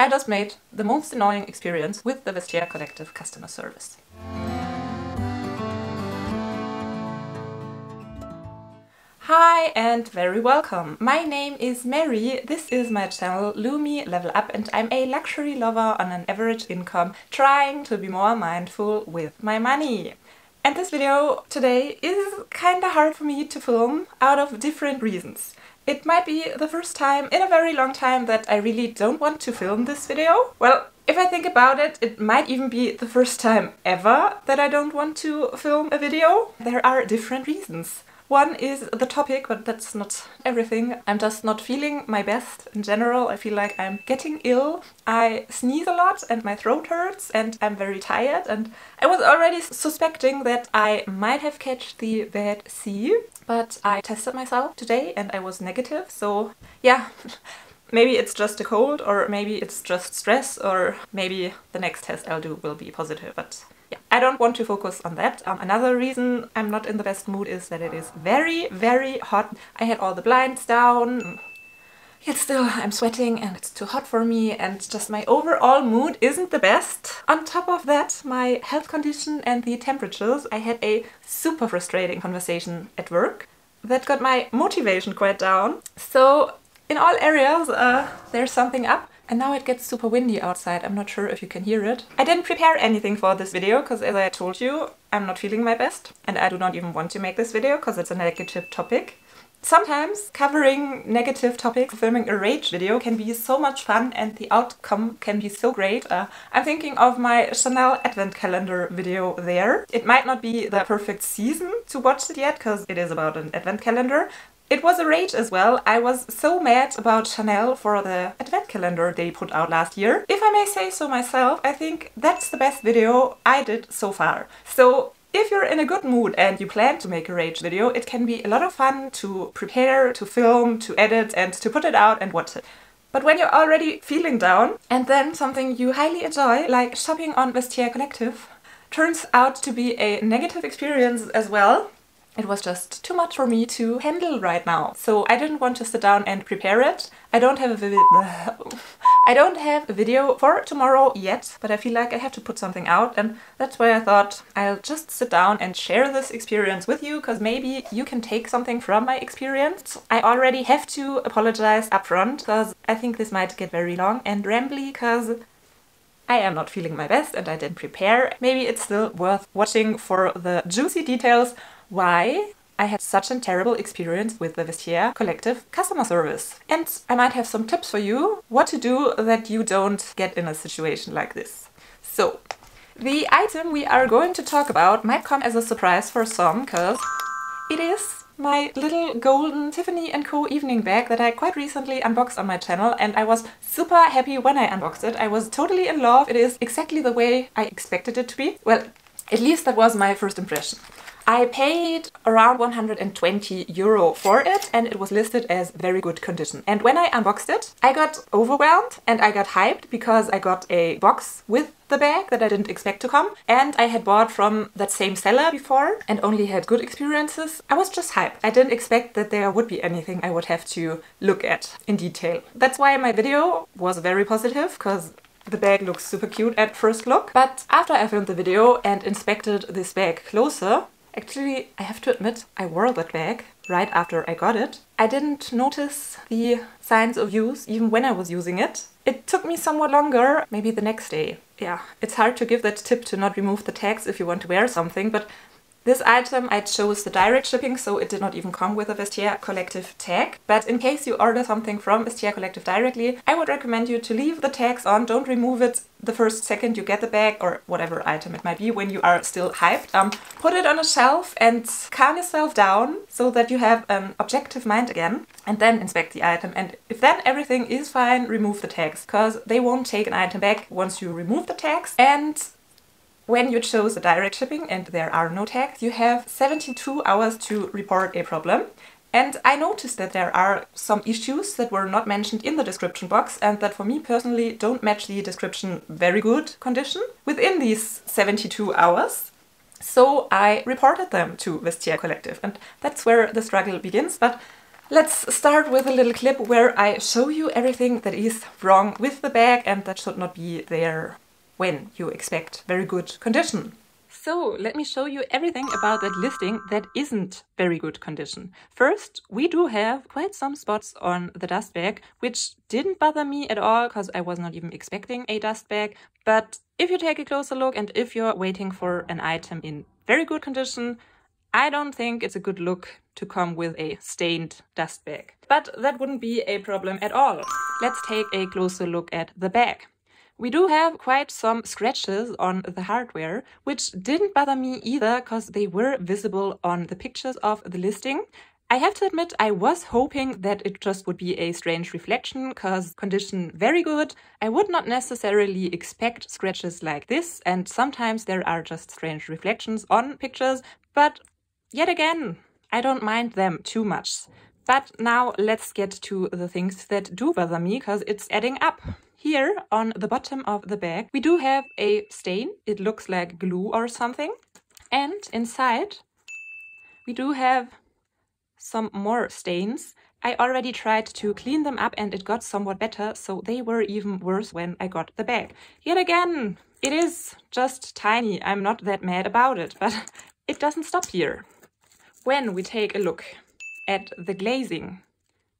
I just made the most annoying experience with the Vestiaire Collective customer service. Hi and very welcome! My name is Mary, this is my channel Lumi Level Up, and I'm a luxury lover on an average income trying to be more mindful with my money. And this video today is kinda hard for me to film out of different reasons. It might be the first time in a very long time that I really don't want to film this video. Well, if I think about it, it might even be the first time ever that I don't want to film a video. There are different reasons. One is the topic, but that's not everything. I'm just not feeling my best in general. I feel like I'm getting ill. I sneeze a lot and my throat hurts and I'm very tired, and I was already suspecting that I might have catched the bad C, but I tested myself today and I was negative, so yeah. Maybe it's just a cold, or maybe it's just stress, or maybe the next test I'll do will be positive, but yeah, I don't want to focus on that. Another reason I'm not in the best mood is that it is very, very hot. I had all the blinds down, yet still I'm sweating and it's too hot for me, and just my overall mood isn't the best. On top of that, my health condition and the temperatures, I had a super frustrating conversation at work that got my motivation quite down. So in all areas, there's something up. And now it gets super windy outside. I'm not sure if you can hear it. I didn't prepare anything for this video because, as I told you, I'm not feeling my best. And I do not even want to make this video because it's a negative topic. Sometimes covering negative topics, filming a rage video, can be so much fun and the outcome can be so great. I'm thinking of my Chanel advent calendar video there. It might not be the perfect season to watch it yet because it is about an advent calendar. It was a rage as well. I was so mad about Chanel for the advent calendar they put out last year. If I may say so myself, I think that's the best video I did so far. So if you're in a good mood and you plan to make a rage video, it can be a lot of fun to prepare, to film, to edit, and to put it out and watch it. But when you're already feeling down, and then something you highly enjoy, like shopping on Vestiaire Collective, turns out to be a negative experience as well, it was just too much for me to handle right now. So I didn't want to sit down and prepare it. I don't have a video for tomorrow yet, but I feel like I have to put something out, and that's why I thought I'll just sit down and share this experience with you, because maybe you can take something from my experience. I already have to apologize upfront because I think this might get very long and rambly because I am not feeling my best and I didn't prepare. Maybe it's still worth watching for the juicy details why I had such a terrible experience with the Vestiaire Collective customer service. And I might have some tips for you what to do that you don't get in a situation like this. So, the item we are going to talk about might come as a surprise for some, because it is my little golden Tiffany & Co. evening bag that I quite recently unboxed on my channel, and I was super happy when I unboxed it. I was totally in love. It is exactly the way I expected it to be. Well, at least that was my first impression. I paid around 120 euro for it, and it was listed as very good condition. And when I unboxed it, I got overwhelmed and I got hyped because I got a box with the bag that I didn't expect to come, and I had bought from that same seller before and only had good experiences. I was just hyped. I didn't expect that there would be anything I would have to look at in detail. That's why my video was very positive, because the bag looks super cute at first look. But after I filmed the video and inspected this bag closer, actually, I have to admit, I wore that bag right after I got it. I didn't notice the signs of use even when I was using it. It took me somewhat longer, maybe the next day. Yeah, it's hard to give that tip to not remove the tags if you want to wear something, but this item I chose the direct shipping, so it did not even come with a Vestiaire Collective tag. But in case you order something from Vestiaire Collective directly, I would recommend you to leave the tags on. Don't remove it the first second you get the bag, or whatever item it might be, when you are still hyped. Put it on a shelf and calm yourself down so that you have an objective mind again, and then inspect the item. And if then everything is fine, remove the tags, because they won't take an item back once you remove the tags. And when you chose the direct shipping and there are no tags, you have 72 hours to report a problem. And I noticed that there are some issues that were not mentioned in the description box and that for me personally don't match the description very good condition within these 72 hours. So I reported them to Vestiaire Collective, and that's where the struggle begins. But Let's start with a little clip where I show you everything that is wrong with the bag and that should not be there when you expect very good condition. So let me show you everything about that listing that isn't very good condition. First, we do have quite some spots on the dust bag, which didn't bother me at all because I was not even expecting a dust bag. But if you take a closer look and if you're waiting for an item in very good condition, I don't think it's a good look to come with a stained dust bag. But that wouldn't be a problem at all. Let's take a closer look at the bag. We do have quite some scratches on the hardware, which didn't bother me either because they were visible on the pictures of the listing. I have to admit I was hoping that it just would be a strange reflection because condition very good. I would not necessarily expect scratches like this, and sometimes there are just strange reflections on pictures, but yet again, I don't mind them too much. But now let's get to the things that do bother me because it's adding up. Here on the bottom of the bag, we do have a stain. It looks like glue or something. And inside, we do have some more stains. I already tried to clean them up and it got somewhat better, so they were even worse when I got the bag. Yet again, it is just tiny. I'm not that mad about it, but it doesn't stop here. When we take a look at the glazing,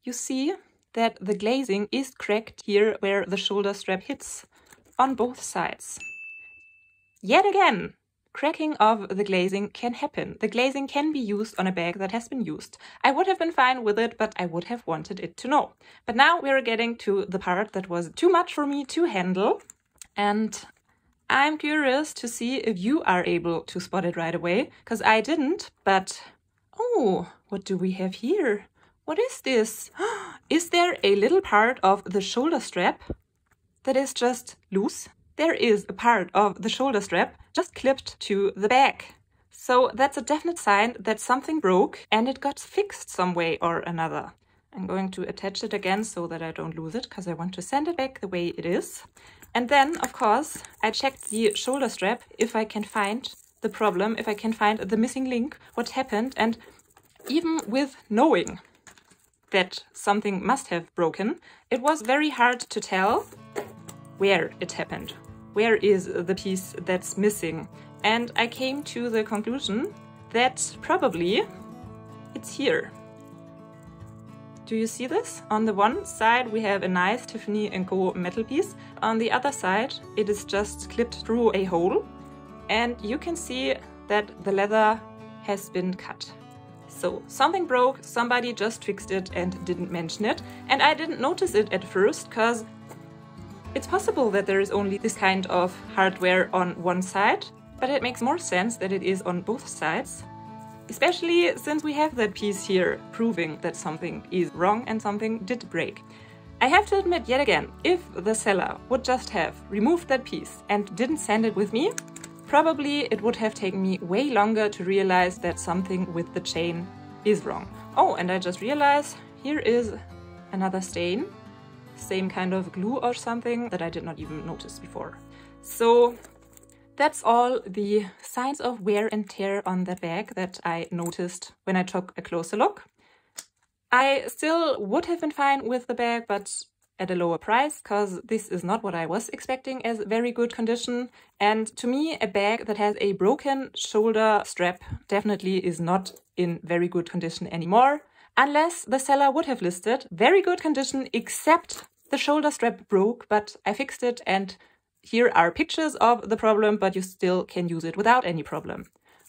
you see that the glazing is cracked here where the shoulder strap hits on both sides. Yet again, cracking of the glazing can happen. The glazing can be used on a bag that has been used. I would have been fine with it, but I would have wanted it to know. But now we're getting to the part that was too much for me to handle, and I'm curious to see if you are able to spot it right away, because I didn't, but oh, what do we have here? What is this? Is there a little part of the shoulder strap that is just loose? There is a part of the shoulder strap just clipped to the back. So that's a definite sign that something broke and it got fixed some way or another. I'm going to attach it again so that I don't lose it because I want to send it back the way it is. And then, of course, I checked the shoulder strap if I can find the problem, if I can find the missing link, what happened, and even with knowing that something must have broken, it was very hard to tell where it happened. Where is the piece that's missing? And I came to the conclusion that probably it's here. Do you see this? On the one side we have a nice Tiffany & Co. metal piece. On the other side it is just clipped through a hole. And you can see that the leather has been cut. So something broke, somebody just fixed it and didn't mention it. And I didn't notice it at first because it's possible that there is only this kind of hardware on one side, but it makes more sense that it is on both sides. Especially since we have that piece here proving that something is wrong and something did break. I have to admit yet again, if the seller would just have removed that piece and didn't send it with me, probably it would have taken me way longer to realize that something with the chain is wrong. Oh, and I just realized here is another stain. Same kind of glue or something that I did not even notice before. So that's all the signs of wear and tear on the bag that I noticed when I took a closer look. I still would have been fine with the bag, but at a lower price, because this is not what I was expecting as very good condition. And to me, a bag that has a broken shoulder strap definitely is not in very good condition anymore, unless the seller would have listed very good condition except the shoulder strap broke, but I fixed it and here are pictures of the problem, but you still can use it without any problem.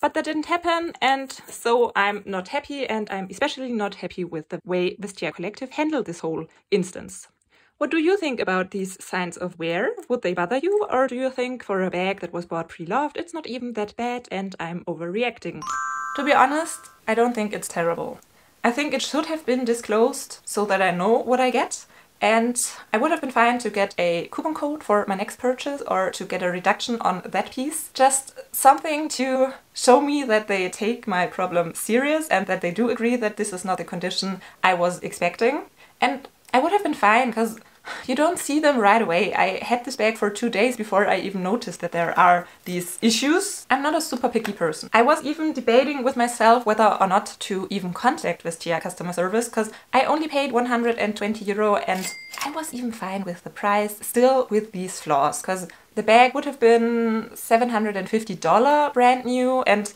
But that didn't happen, and so I'm not happy, and I'm especially not happy with the way Vestiaire Collective handled this whole instance. What do you think about these signs of wear? Would they bother you, or do you think for a bag that was bought pre-loved it's not even that bad and I'm overreacting? To be honest, I don't think it's terrible. I think it should have been disclosed so that I know what I get. And I would have been fine to get a coupon code for my next purchase or to get a reduction on that piece. Just something to show me that they take my problem serious and that they do agree that this is not the condition I was expecting. And I would have been fine because you don't see them right away. I had this bag for 2 days before I even noticed that there are these issues. I'm not a super picky person. I was even debating with myself whether or not to even contact Vestiaire customer service, because I only paid 120 euro and I was even fine with the price, still with these flaws, because the bag would have been $750 brand new, and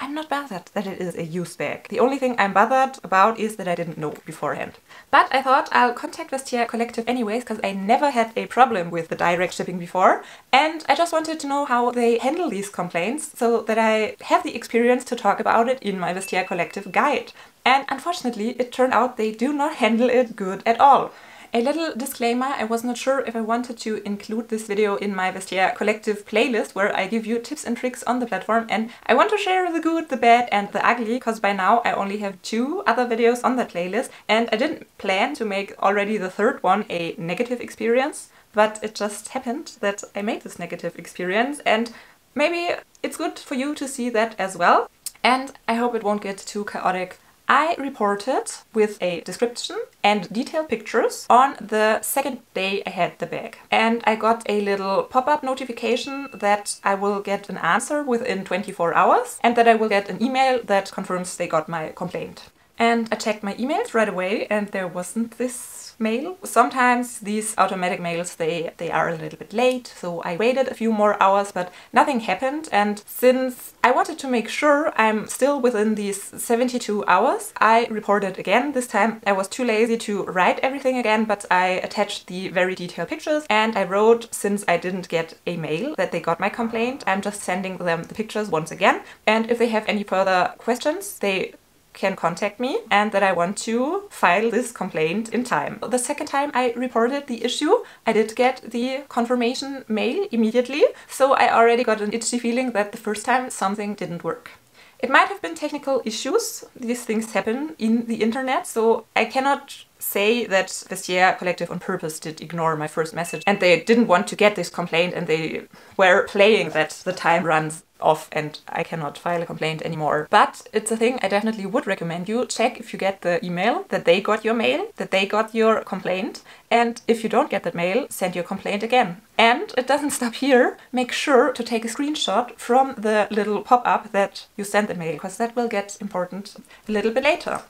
I'm not bothered that it is a used bag. The only thing I'm bothered about is that I didn't know beforehand. But I thought I'll contact Vestiaire Collective anyways, because I never had a problem with the direct shipping before, and I just wanted to know how they handle these complaints so that I have the experience to talk about it in my Vestiaire Collective guide. And unfortunately, it turned out they do not handle it good at all. A little disclaimer, I was not sure if I wanted to include this video in my Vestiaire Collective playlist where I give you tips and tricks on the platform, and I want to share the good, the bad and the ugly, because by now I only have 2 other videos on that playlist and I didn't plan to make already the 3rd one a negative experience, but it just happened that I made this negative experience, and maybe it's good for you to see that as well, and I hope it won't get too chaotic. I reported with a description and detailed pictures on the 2nd day I had the bag. And I got a little pop-up notification that I will get an answer within 24 hours and that I will get an email that confirms they got my complaint. And I checked my emails right away and there wasn't this mail. Sometimes these automatic mails, they are a little bit late, so I waited a few more hours, but nothing happened. And since I wanted to make sure I'm still within these 72 hours, I reported again. This time I was too lazy to write everything again, but I attached the very detailed pictures and I wrote, since I didn't get a mail that they got my complaint, I'm just sending them the pictures once again. And if they have any further questions, they can contact me and that I want to file this complaint in time. The 2nd time I reported the issue, I did get the confirmation mail immediately, so I already got an itchy feeling that the first time something didn't work. It might have been technical issues. These things happen in the internet, so I cannot say that Vestiaire Collective on purpose did ignore my first message and they didn't want to get this complaint and they were playing that the time runs off and I cannot file a complaint anymore. But it's a thing I definitely would recommend you check if you get the email, that they got your mail, that they got your complaint, and if you don't get that mail, send your complaint again. And it doesn't stop here. Make sure to take a screenshot from the little pop-up that you sent the mail, because that will get important a little bit later.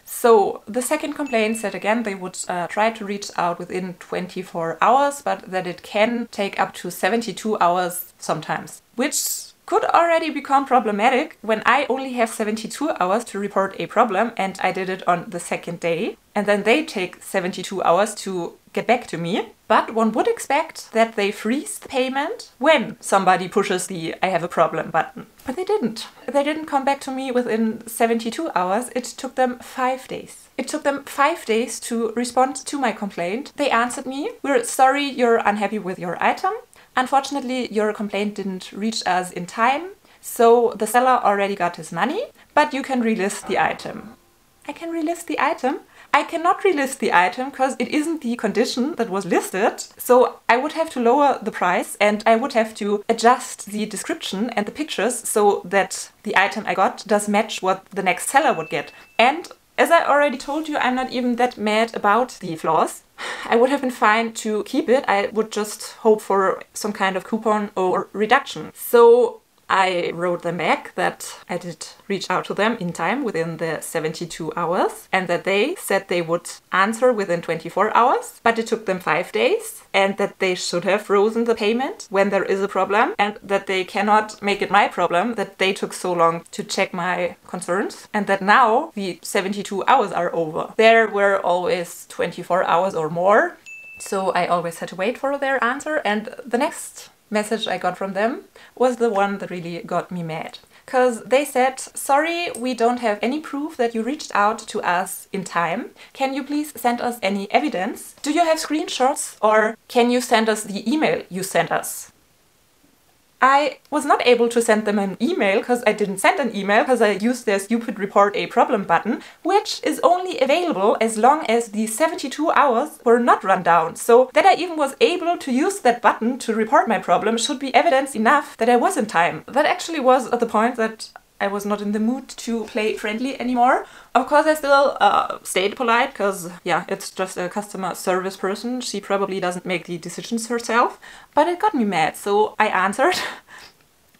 So the 2nd complaint said again they would try to reach out within 24 hours, but that it can take up to 72 hours sometimes, which could already become problematic when I only have 72 hours to report a problem and I did it on the 2nd day, and then they take 72 hours to get back to me. But one would expect that they freeze the payment when somebody pushes the I have a problem button. But they didn't. They didn't come back to me within 72 hours. It took them 5 days. It took them 5 days to respond to my complaint. They answered me, "We're sorry you're unhappy with your item. Unfortunately, your complaint didn't reach us in time, so the seller already got his money, but you can relist the item." I can relist the item? I cannot relist the item because it isn't the condition that was listed, so I would have to lower the price and I would have to adjust the description and the pictures so that the item I got does match what the next seller would get. And as I already told you, I'm not even that mad about the flaws. I would have been fine to keep it. I would just hope for some kind of coupon or reduction. So I wrote them back that I did reach out to them in time within the 72 hours and that they said they would answer within 24 hours, but it took them 5 days and that they should have frozen the payment when there is a problem and that they cannot make it my problem that they took so long to check my concerns and that now the 72 hours are over. There were always 24 hours or more, so I always had to wait for their answer, and the next message I got from them was the one that really got me mad. Because they said, "Sorry, we don't have any proof that you reached out to us in time. Can you please send us any evidence? Do you have screenshots or can you send us the email you sent us?" I was not able to send them an email because I didn't send an email because I used their stupid report a problem button, which is only available as long as the 72 hours were not run down. So that I even was able to use that button to report my problem should be evidence enough that I was in time. That actually was at the point that I was not in the mood to play friendly anymore. Of course, I still stayed polite because, yeah, it's just a customer service person. She probably doesn't make the decisions herself. But it got me mad, so I answered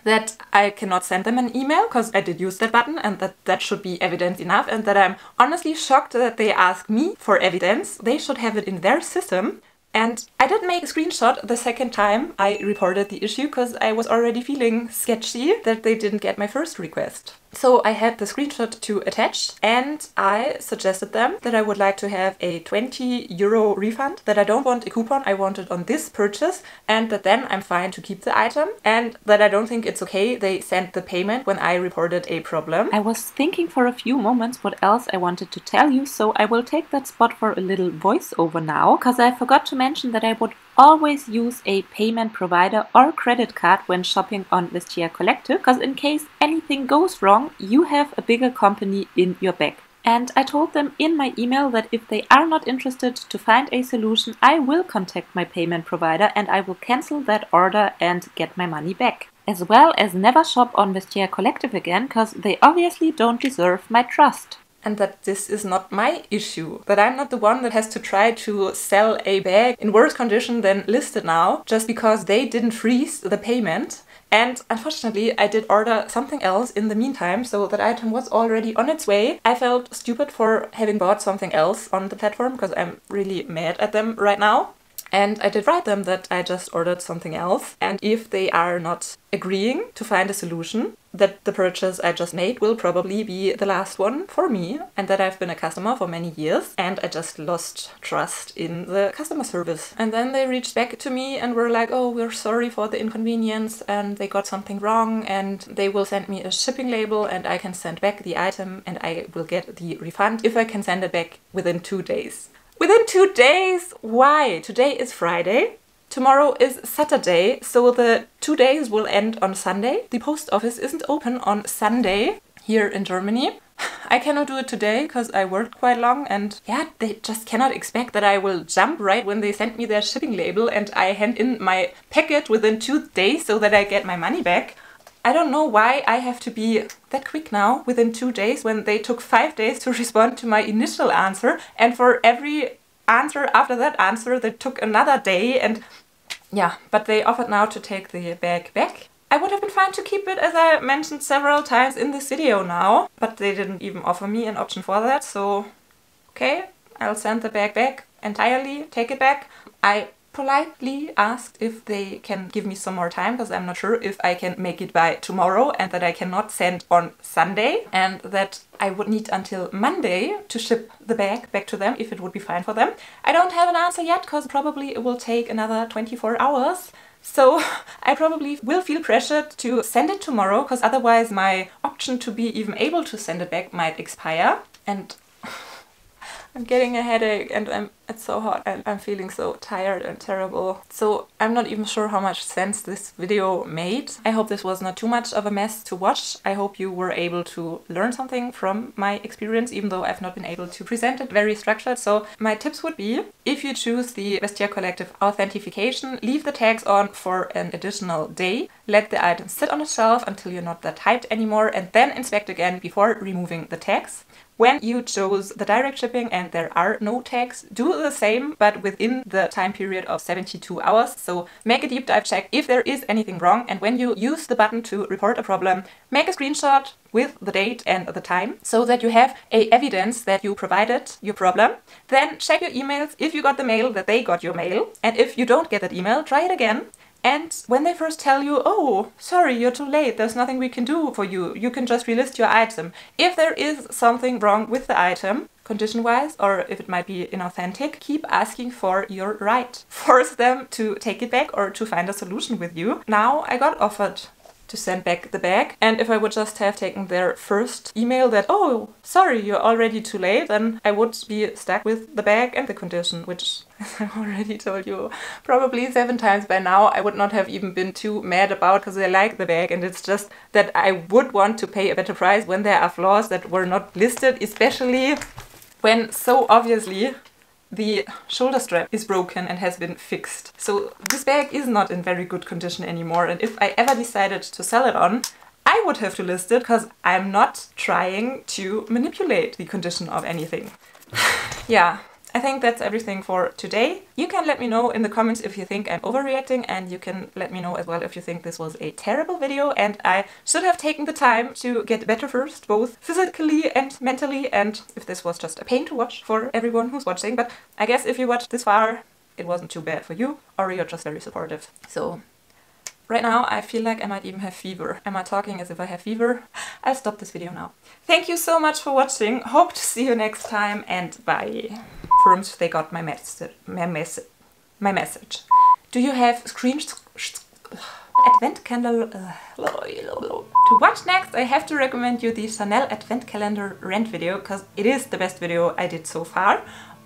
that I cannot send them an email because I did use that button and that should be evidence enough, and that I'm honestly shocked that they ask me for evidence. They should have it in their system. And I did make a screenshot the second time I reported the issue because I was already feeling sketchy that they didn't get my first request. So I had the screenshot to attach, and I suggested them that I would like to have a 20 euro refund, that I don't want a coupon, I want it on this purchase, and that then I'm fine to keep the item, and that I don't think it's okay they sent the payment when I reported a problem. I was thinking for a few moments what else I wanted to tell you, so I will take that spot for a little voiceover now, because I forgot to mention that I would always use a payment provider or credit card when shopping on Vestiaire Collective, because in case anything goes wrong, you have a bigger company in your back. And I told them in my email that if they are not interested to find a solution, I will contact my payment provider and I will cancel that order and get my money back. As well as never shop on Vestiaire Collective again, because they obviously don't deserve my trust. And that this is not my issue, that I'm not the one that has to try to sell a bag in worse condition than listed now, just because they didn't freeze the payment. And unfortunately, I did order something else in the meantime, so that item was already on its way. I felt stupid for having bought something else on the platform, because I'm really mad at them right now. And I did write them that I just ordered something else, and if they are not agreeing to find a solution, that the purchase I just made will probably be the last one for me, and that I've been a customer for many years and I just lost trust in the customer service. And then they reached back to me and were like, oh, we're sorry for the inconvenience and they got something wrong and they will send me a shipping label and I can send back the item and I will get the refund if I can send it back within 2 days. Within 2 days? Why? Today is Friday. Tomorrow is Saturday, so the 2 days will end on Sunday. The post office isn't open on Sunday here in Germany. I cannot do it today because I worked quite long, and yeah, they just cannot expect that I will jump right when they send me their shipping label and I hand in my package within 2 days so that I get my money back. I don't know why I have to be that quick now within 2 days when they took 5 days to respond to my initial answer, and for every answer after that answer they took another day, and yeah, but they offered now to take the bag back. I would have been fine to keep it, as I mentioned several times in this video now, but they didn't even offer me an option for that, so okay, I'll send the bag back entirely, take it back. I politely asked if they can give me some more time because I'm not sure if I can make it by tomorrow, and that I cannot send on Sunday, and that I would need until Monday to ship the bag back to them if it would be fine for them. I don't have an answer yet because probably it will take another 24 hours. So I probably will feel pressured to send it tomorrow because otherwise my option to be even able to send it back might expire. And I'm getting a headache and it's so hot and I'm feeling so tired and terrible. So I'm not even sure how much sense this video made. I hope this was not too much of a mess to watch. I hope you were able to learn something from my experience, even though I've not been able to present it very structured. So my tips would be, if you choose the Vestiaire Collective authentication, leave the tags on for an additional day. Let the item sit on a shelf until you're not that hyped anymore, and then inspect again before removing the tags. When you chose the direct shipping and there are no tags, do the same, but within the time period of 72 hours. So make a deep dive check if there is anything wrong, and when you use the button to report a problem, make a screenshot with the date and the time so that you have evidence that you provided your problem. Then check your emails if you got the mail that they got your mail, and if you don't get that email, try it again. And when they first tell you, oh, sorry, you're too late, there's nothing we can do for you, you can just relist your item. If there is something wrong with the item, condition-wise, or if it might be inauthentic, keep asking for your right. Force them to take it back or to find a solution with you. Now I got offered to send back the bag, and if I would just have taken their first email that, oh, sorry, you're already too late, then I would be stuck with the bag and the condition, which, as I already told you probably 7 times by now, I would not have even been too mad about, because I like the bag, and it's just that I would want to pay a better price when there are flaws that were not listed, especially when so obviously the shoulder strap is broken and has been fixed. So this bag is not in very good condition anymore, and if I ever decided to sell it on, I would have to list it because I'm not trying to manipulate the condition of anything. Yeah, I think that's everything for today. You can let me know in the comments if you think I'm overreacting, and you can let me know as well if you think this was a terrible video and I should have taken the time to get better first, both physically and mentally, and if this was just a pain to watch for everyone who's watching. But I guess if you watched this far, it wasn't too bad for you, or you're just very supportive. So right now I feel like I might even have fever. Am I talking as if I have fever? I'll stop this video now. Thank you so much for watching. Hope to see you next time, and bye. Firms, they got my message. Do you have advent candle? To watch next, I have to recommend you the Chanel advent calendar rent video, because it is the best video I did so far.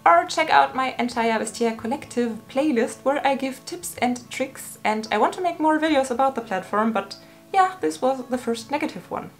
Or check out my entire Vestiaire Collective playlist where I give tips and tricks, and I want to make more videos about the platform, but yeah, this was the first negative one.